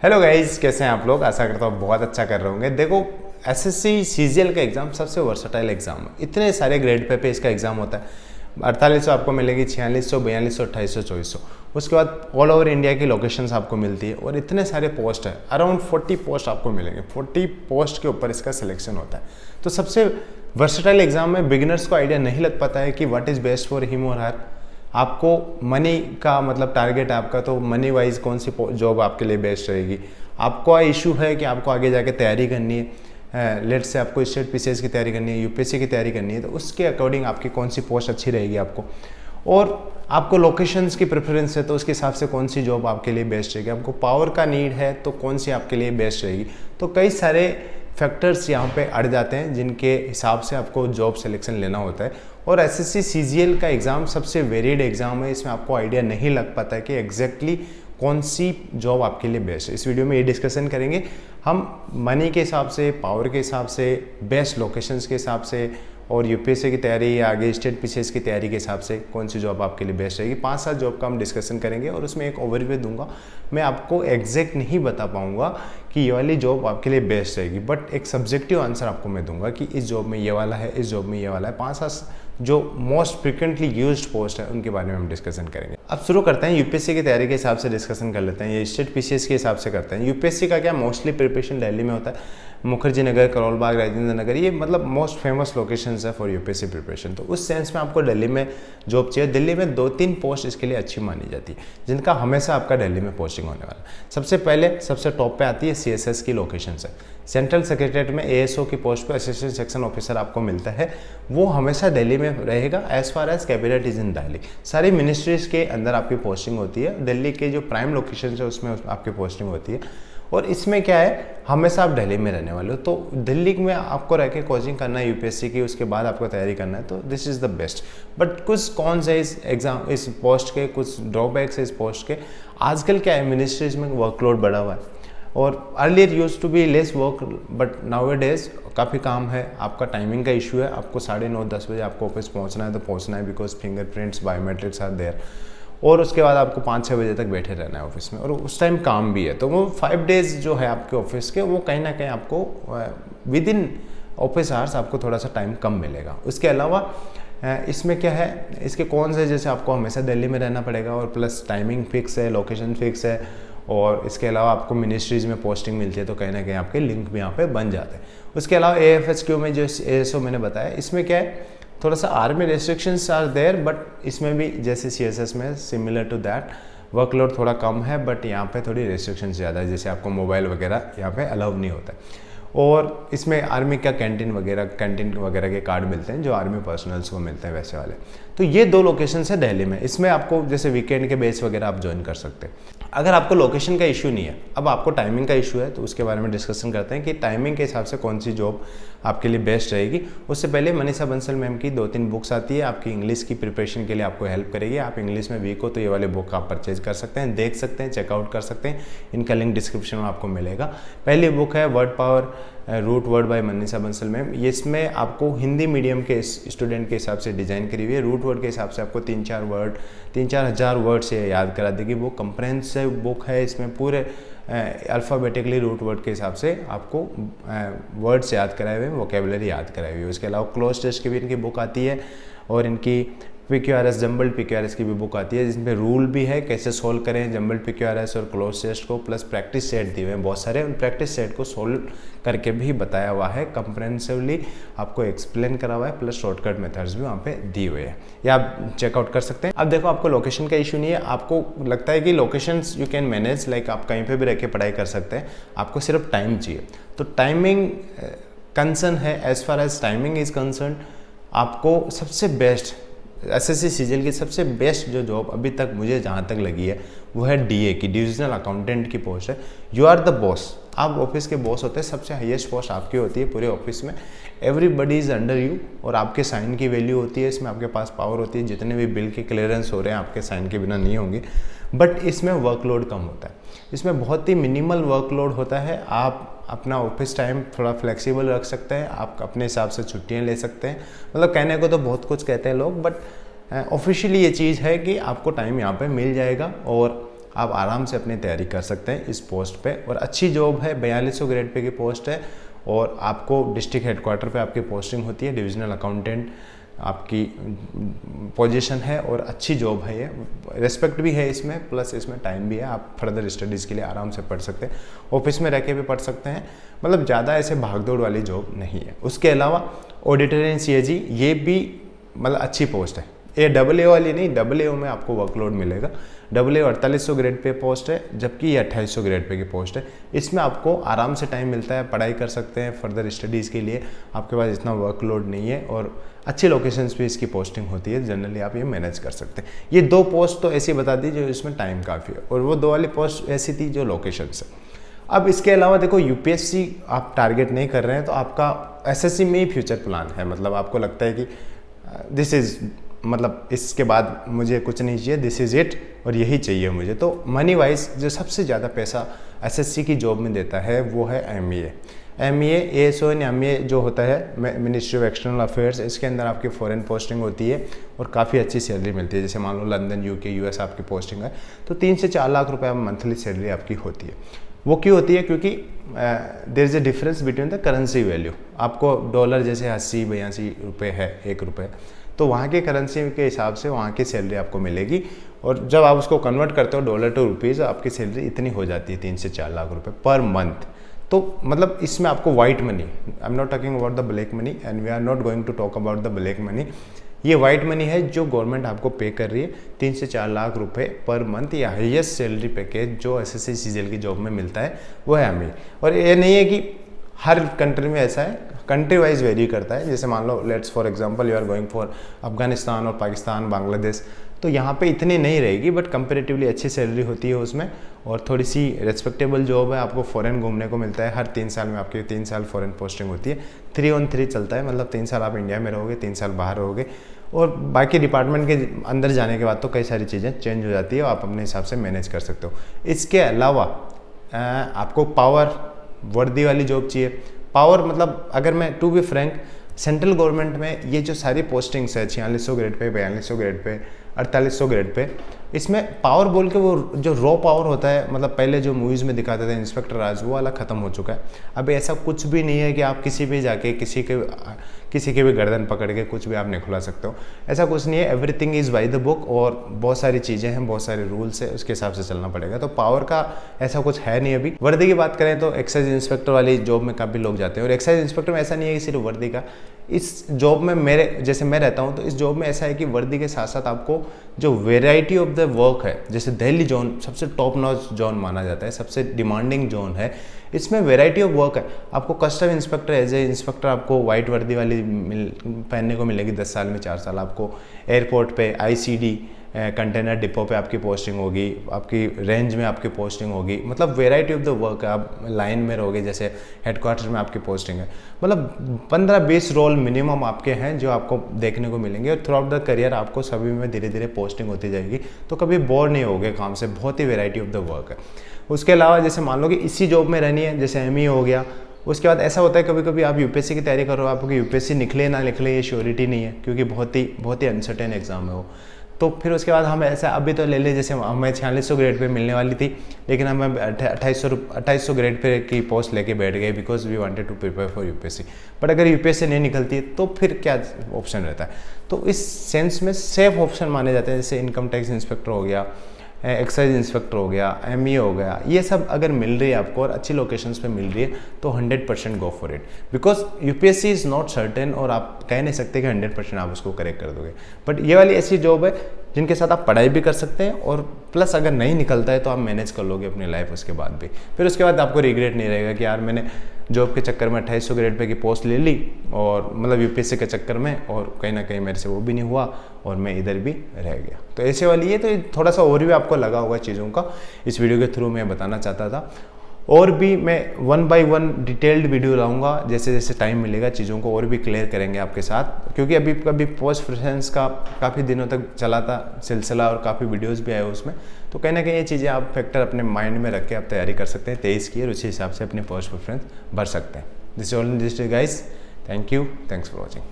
Hello guys, कैसे हैं आप लोग। आशा करता हूँ बहुत अच्छा कर रहे होंगे। देखो, एसएससी सीजीएल का एग्ज़ाम सबसे वर्सटाइल एग्ज़ाम है। इतने सारे ग्रेड पे इसका एग्ज़ाम होता है। 4800 आपको मिलेगी, 4600, 4200, 2800, 2400। उसके बाद ऑल ओवर इंडिया की लोकेशंस आपको मिलती है और इतने सारे पोस्ट है। अराउंड 40 पोस्ट आपको मिलेंगे। 40 पोस्ट के ऊपर इसका सिलेक्शन होता है। तो सबसे वर्सटाइल एग्ज़ाम में बिगिनर्स को आइडिया नहीं लग पाता है कि what is best for him और हर। आपको मनी का मतलब टारगेट है आपका, तो मनी वाइज कौन सी जॉब आपके लिए बेस्ट रहेगी। आपको इशू है कि आपको आगे जाके तैयारी करनी है, लेट्स से आपको स्टेट पीसीएस की तैयारी करनी है, यूपीएससी की तैयारी करनी है, तो उसके अकॉर्डिंग आपकी कौन सी पोस्ट अच्छी रहेगी आपको। और आपको लोकेशंस की प्रेफरेंस है तो उसके हिसाब से कौन सी जॉब आपके लिए बेस्ट रहेगी। आपको पावर का नीड है तो कौन सी आपके लिए बेस्ट रहेगी। तो कई सारे फैक्टर्स यहाँ पे अड़ जाते हैं जिनके हिसाब से आपको जॉब सिलेक्शन लेना होता है। और एसएससी सीजीएल का एग्ज़ाम सबसे वेरिड एग्ज़ाम है। इसमें आपको आइडिया नहीं लग पाता है कि एग्जैक्टली कौन सी जॉब आपके लिए बेस्ट है। इस वीडियो में ये डिस्कशन करेंगे हम मनी के हिसाब से, पावर के हिसाब से, बेस्ट लोकेशंस के हिसाब से, और यूपीएससी की तैयारी या आगे स्टेट पीसीएस की तैयारी के हिसाब से कौन सी जॉब आपके लिए बेस्ट रहेगी। 5-7 जॉब का हम डिस्कशन करेंगे और उसमें एक ओवरव्यू दूंगा। मैं आपको एग्जैक्ट नहीं बता पाऊंगा कि ये वाली जॉब आपके लिए बेस्ट रहेगी, बट एक सब्जेक्टिव आंसर आपको मैं दूंगा कि इस जॉब में ये वाला है, इस जॉब में ये वाला है। 5-7 जो मोस्ट फ्रिक्वेंटली यूज्ड पोस्ट है उनके बारे में हम डिस्कशन करेंगे। अब शुरू करते हैं यूपीएससी की तैयारी के हिसाब से डिस्कशन कर लेते हैं, ये स्टेट पीसीएस के हिसाब से करते हैं। यूपीएससी का क्या मोस्टली प्रिपरेशन दिल्ली में होता है। मुखर्जी नगर, करोल बाग, राजेंद्र नगर, ये मतलब मोस्ट फेमस लोकेशंस है फॉर यूपीएससी प्रिपरेशन। तो उस सेंस में आपको दिल्ली में जॉब चाहिए। दिल्ली में 2-3 पोस्ट इसके लिए अच्छी मानी जाती है जिनका हमेशा आपका दिल्ली में पोस्टिंग होने वाला है। सबसे पहले सबसे टॉप पे आती है सीएसएस की लोकेशंस है। सेंट्रल सेक्रेटरीट में एएसओ की पोस्ट पे असिस्टेंट सेक्शन ऑफिसर आपको मिलता है, वो हमेशा दिल्ली में रहेगा। As far as cabinet is in Delhi, सारी मिनिस्ट्रीज के अंदर आपकी पोस्टिंग होती है। दिल्ली के जो प्राइम लोकेशन है उसमें आपकी पोस्टिंग होती है। और इसमें क्या है, हमेशा आप दिल्ली में रहने वाले हो, तो दिल्ली में आपको रह के कोचिंग करना है यूपीएससी की, उसके बाद आपको तैयारी करना है, तो this is the best. But कुछ कौन से इस एग्जाम इस पोस्ट के कुछ ड्रॉबैक्स है इस पोस्ट के। आजकल क्या है, मिनिस्ट्रीज में वर्कलोड बढ़ा हुआ है और earlier use to be less work, but nowadays काफ़ी काम है। आपका टाइमिंग का इशू है, आपको 9:30-10 बजे आपको ऑफिस पहुंचना है तो पहुंचना है, because fingerprints, biometrics are there. और उसके बाद आपको 5-6 बजे तक बैठे रहना है ऑफिस में, और उस टाइम काम भी है। तो वो 5 डेज जो है आपके ऑफिस के, वो कहीं ना कहीं आपको विद इन ऑफिस आवर्स आपको थोड़ा सा टाइम कम मिलेगा। उसके अलावा इसमें क्या है, इसके कौन से, जैसे आपको हमेशा दिल्ली में रहना पड़ेगा और प्लस टाइमिंग फिक्स है, लोकेशन फिक्स है, और इसके अलावा आपको मिनिस्ट्रीज में पोस्टिंग मिलती है, तो कहीं ना कहीं आपके लिंक भी यहाँ पे बन जाते हैं। उसके अलावा एएफएचक्यू में जो एएसओ मैंने बताया, इसमें क्या है, थोड़ा सा army restrictions are there, but इसमें भी जैसे सीएसएस में सिमिलर टू दैट वर्कलोड थोड़ा कम है, बट यहाँ पे थोड़ी रेस्ट्रिक्शंस ज़्यादा है। जैसे आपको मोबाइल वगैरह यहाँ पे अलाउ नहीं होता है। और इसमें आर्मी का कैंटीन वगैरह के कार्ड मिलते हैं जो आर्मी पर्सनल्स को मिलते हैं, वैसे वाले। तो ये 2 लोकेशंस है दिल्ली में। इसमें आपको जैसे वीकेंड के बेस वगैरह आप ज्वाइन कर सकते हैं। अगर आपको लोकेशन का इशू नहीं है, अब आपको टाइमिंग का इशू है, तो उसके बारे में डिस्कशन करते हैं कि टाइमिंग के हिसाब से कौन सी जॉब आपके लिए बेस्ट रहेगी। उससे पहले मनीषा बंसल मैम की 2-3 बुक्स आती है आपकी इंग्लिश की प्रिपरेशन के लिए, आपको हेल्प करेगी। आप इंग्लिश में वीक हो तो ये वाले बुक आप परचेज कर सकते हैं, देख सकते हैं, चेकआउट कर सकते हैं। इनका लिंक डिस्क्रिप्शन में आपको मिलेगा। पहली बुक है word power root word by Manisha Bansal ma'am. ये इसमें आपको हिंदी मीडियम के स्टूडेंट के हिसाब से डिजाइन करी हुई है। रूट वर्ड के हिसाब से आपको 3-4 हज़ार वर्ड से याद करा देगी। वो कंप्रेहेंसिव बुक है, इसमें पूरे अल्फ़ाबेटिकली रूट वर्ड के हिसाब से आपको वर्ड्स याद कराए हुए हैं, वोकेबलरी याद कराई हुई है। उसके अलावा क्लोज टेस्ट की भी इनकी बुक आती है, और इनकी PQRS जम्बल्ड PQRS की भी बुक आती है, जिसमें रूल भी है कैसे सोल्व करें जम्बल्ड PQRS और क्लोज टेस्ट को, प्लस प्रैक्टिस सेट दिए हुए हैं बहुत सारे। उन प्रैक्टिस सेट को सोल्व करके भी बताया हुआ है, कंप्रेहेंसिवली आपको एक्सप्लेन करा हुआ है, प्लस शॉर्टकट मेथड्स भी वहाँ पे दिए हुए हैं, या आप चेकआउट कर सकते हैं। अब देखो, आपको लोकेशन का इशू नहीं है। आपको लगता है कि locations you can manage, like आप कहीं पर भी रह के पढ़ाई कर सकते हैं, आपको सिर्फ टाइम चाहिए। तो टाइमिंग कंसर्न है। As far as timing is concern, आपको सबसे बेस्ट एसएससी सीजीएल की सबसे बेस्ट जो जॉब अभी तक मुझे जहाँ तक लगी है वो है डीए की, डिविजनल अकाउंटेंट की पोस्ट है। यू आर द बॉस, आप ऑफिस के बॉस होते हैं, सबसे हाईएस्ट पोस्ट आपकी होती है पूरे ऑफिस में। एवरीबडी इज अंडर यू, और आपके साइन की वैल्यू होती है इसमें, आपके पास पावर होती है। जितने भी बिल के क्लियरेंस हो रहे हैं आपके साइन के बिना नहीं होंगे, बट इसमें वर्कलोड कम होता है। इसमें बहुत ही मिनिमल वर्कलोड होता है। आप अपना ऑफिस टाइम थोड़ा फ्लेक्सिबल रख सकते हैं, आप अपने हिसाब से छुट्टियां ले सकते हैं। मतलब कहने को तो बहुत कुछ कहते हैं लोग, बट ऑफिशियली ये चीज़ है कि आपको टाइम यहाँ पे मिल जाएगा, और आप आराम से अपनी तैयारी कर सकते हैं इस पोस्ट पे। और अच्छी जॉब है, 4200 ग्रेड पे की पोस्ट है और आपको डिस्ट्रिक्ट हेडक्वार्टर पे आपकी पोस्टिंग होती है, डिविजनल अकाउंटेंट आपकी पोजीशन है और अच्छी जॉब है ये, रिस्पेक्ट भी है इसमें, प्लस इसमें टाइम भी है, आप फर्दर स्टडीज़ के लिए आराम से पढ़ सकते हैं, ऑफिस में रह के भी पढ़ सकते हैं, मतलब ज़्यादा ऐसे भागदौड़ वाली जॉब नहीं है। उसके अलावा ऑडिटर इन CAG ये भी मतलब अच्छी पोस्ट है, ये AA वाली नहीं, AA में आपको वर्कलोड मिलेगा। AA 4800 ग्रेड पे पोस्ट है, जबकि ये 2800 ग्रेड पे की पोस्ट है। इसमें आपको आराम से टाइम मिलता है, पढ़ाई कर सकते हैं फर्दर स्टडीज़ के लिए, आपके पास इतना वर्कलोड नहीं है और अच्छी लोकेशंस पे इसकी पोस्टिंग होती है, जनरली आप ये मैनेज कर सकते हैं। ये 2 पोस्ट तो ऐसी बता दी जो इसमें टाइम काफ़ी है, और वो 2 वाली पोस्ट ऐसी थी जो लोकेशन से। अब इसके अलावा देखो UPSC आप टारगेट नहीं कर रहे हैं तो आपका SSC में ही फ्यूचर प्लान है, मतलब आपको लगता है कि दिस इज़ मतलब इसके बाद मुझे कुछ नहीं चाहिए, दिस इज़ इट और यही चाहिए मुझे, तो मनी वाइज जो सबसे ज़्यादा पैसा SSC की जॉब में देता है वो है MEA। ASO MEA जो होता है मिनिस्ट्री ऑफ एक्सटर्नल अफेयर्स, इसके अंदर आपकी फॉरेन पोस्टिंग होती है और काफ़ी अच्छी सैलरी मिलती है। जैसे मान लो लंदन UK US आपकी पोस्टिंग है तो 3 से 4 लाख रुपए मंथली सैलरी आपकी होती है। वो क्यों होती है? क्योंकि there is a difference between the currency value. आपको डॉलर जैसे 80-82 रुपये है 1 रुपये, तो वहाँ के करेंसी के हिसाब से वहाँ की सैलरी आपको मिलेगी, और जब आप उसको कन्वर्ट करते हो डॉलर टू रुपीज़, आपकी सैलरी इतनी हो जाती है 3 से 4 लाख रुपए पर मंथ। तो मतलब इसमें आपको white money, I am not talking about the black money and we are not going to talk about the black money, ये वाइट मनी है जो गवर्नमेंट आपको पे कर रही है। 3 से 4 लाख रुपए पर मंथ या हाईएस्ट सैलरी पैकेज जो SSC CGL की जॉब में मिलता है वो है हमें। और ये नहीं है कि हर कंट्री में ऐसा है, कंट्री वाइज वेरी करता है। जैसे मान लो let's for example you are going for Afghanistan और पाकिस्तान, बांग्लादेश, तो यहाँ पे इतनी नहीं रहेगी, बट कंपेरेटिवली अच्छी सैलरी होती है उसमें और थोड़ी सी रेस्पेक्टेबल जॉब है। आपको फॉरेन घूमने को मिलता है, हर 3 साल में आपकी 3 साल फॉरेन पोस्टिंग होती है। 3 on 3 चलता है, मतलब 3 साल आप इंडिया में रहोगे, 3 साल बाहर रहोगे, और बाकी डिपार्टमेंट के अंदर जाने के बाद तो कई सारी चीज़ें चेंज हो जाती है और आप अपने हिसाब से मैनेज कर सकते हो। इसके अलावा आपको पावर वर्दी वाली जॉब चाहिए। पावर मतलब अगर मैं to be frank, central government में ये जो सारी पोस्टिंग्स है 4600 grade pay, 4200 grade pay, 4800 grade pay, इसमें पावर बोल के वो जो रॉ पावर होता है, मतलब पहले जो मूवीज़ में दिखाते थे इंस्पेक्टर राज, वो वाला ख़त्म हो चुका है। अब ऐसा कुछ भी नहीं है कि आप किसी भी जाके किसी के भी गर्दन पकड़ के कुछ भी आप नहीं खुला सकते हो, ऐसा कुछ नहीं है। Everything is by the book और बहुत सारी चीज़ें हैं, बहुत सारे रूल्स है, उसके हिसाब से चलना पड़ेगा। तो पावर का ऐसा कुछ है नहीं। अभी वर्दी की बात करें तो एक्साइज इंस्पेक्टर वाली जॉब में काफ़ी लोग जाते हैं, और एक्साइज इंस्पेक्टर में ऐसा नहीं है कि सिर्फ वर्दी का, इस जॉब में मेरे जैसे मैं रहता हूँ तो इस जॉब में ऐसा है कि वर्दी के साथ साथ आपको जो वेराइटी ऑफ द वर्क है, जैसे दिल्ली जोन सबसे टॉप नॉच जोन माना जाता है, सबसे डिमांडिंग जोन है, इसमें वेराइटी ऑफ वर्क है। आपको custom inspector as a inspector आपको वाइट वर्दी वाली पहनने को मिलेगी 10 साल में 4 साल। आपको एयरपोर्ट पे ICD कंटेनर डिपो पे आपकी पोस्टिंग होगी, आपकी रेंज में आपकी पोस्टिंग होगी, मतलब वेराइटी ऑफ द वर्क है। आप लाइन में रहोगे, जैसे हेडक्वार्टर में आपकी पोस्टिंग है, मतलब 15-20 रोल मिनिमम आपके हैं जो आपको देखने को मिलेंगे, और थ्रू आउट द करियर आपको सभी में धीरे धीरे पोस्टिंग होती जाएगी, तो कभी बोर नहीं होगे काम से, बहुत ही वेराइटी ऑफ द वर्क है। उसके अलावा जैसे मान लो कि इसी जॉब में रहनी है, जैसे ME हो गया, उसके बाद ऐसा होता है कभी कभी आप UPSC की तैयारी करो, आपको UPSC निकले ना निकले ये श्योरिटी नहीं है, क्योंकि बहुत ही अनसर्टेन एग्जाम है वो। तो फिर उसके बाद हम ऐसा अभी तो ले जैसे हमें 4600 ग्रेड पे मिलने वाली थी, लेकिन हम 2800 ग्रेड पे की पोस्ट लेके बैठ गए because we wanted to prepare for UPSC। But अगर UPSC नहीं निकलती तो फिर क्या ऑप्शन रहता है? तो इस सेंस में सेफ ऑप्शन माने जाते हैं, जैसे इनकम टैक्स इंस्पेक्टर हो गया, एक्साइज इंस्पेक्टर हो गया, ME हो गया, ये सब अगर मिल रही है आपको और अच्छी लोकेशंस पे मिल रही है तो 100% go for it, because UPSC is not certain और आप कह नहीं सकते कि 100% आप उसको करेक्ट कर दोगे। बट ये वाली ऐसी जॉब है जिनके साथ आप पढ़ाई भी कर सकते हैं, और प्लस अगर नहीं निकलता है तो आप मैनेज कर लोगे अपनी लाइफ उसके बाद भी। फिर उसके बाद आपको रिग्रेट नहीं रहेगा कि यार मैंने जॉब के चक्कर में 2800 ग्रेड पे की पोस्ट ले ली, और मतलब UPSC के चक्कर में, और कहीं ना कहीं मेरे से वो भी नहीं हुआ और मैं इधर भी रह गया। तो ऐसे वाली ये तो थोड़ा सा ओवरव्यू आपको लगा होगा चीज़ों का, इस वीडियो के थ्रू मैं बताना चाहता था। और भी मैं 1 by 1 डिटेल्ड वीडियो लाऊंगा, जैसे जैसे टाइम मिलेगा चीज़ों को और भी क्लियर करेंगे आपके साथ, क्योंकि अभी पोस्ट प्रेफरेंस का काफ़ी दिनों तक चला था सिलसिला और काफ़ी वीडियोस भी आए उसमें, तो कहीं ना कहीं ये चीज़ें आप फैक्टर अपने माइंड में रख के आप तैयारी कर सकते हैं 23 की, और उसी हिसाब से अपनी पोस्ट प्रेफरेंस भर सकते हैं। This all in this guys, thank you, thanks for watching.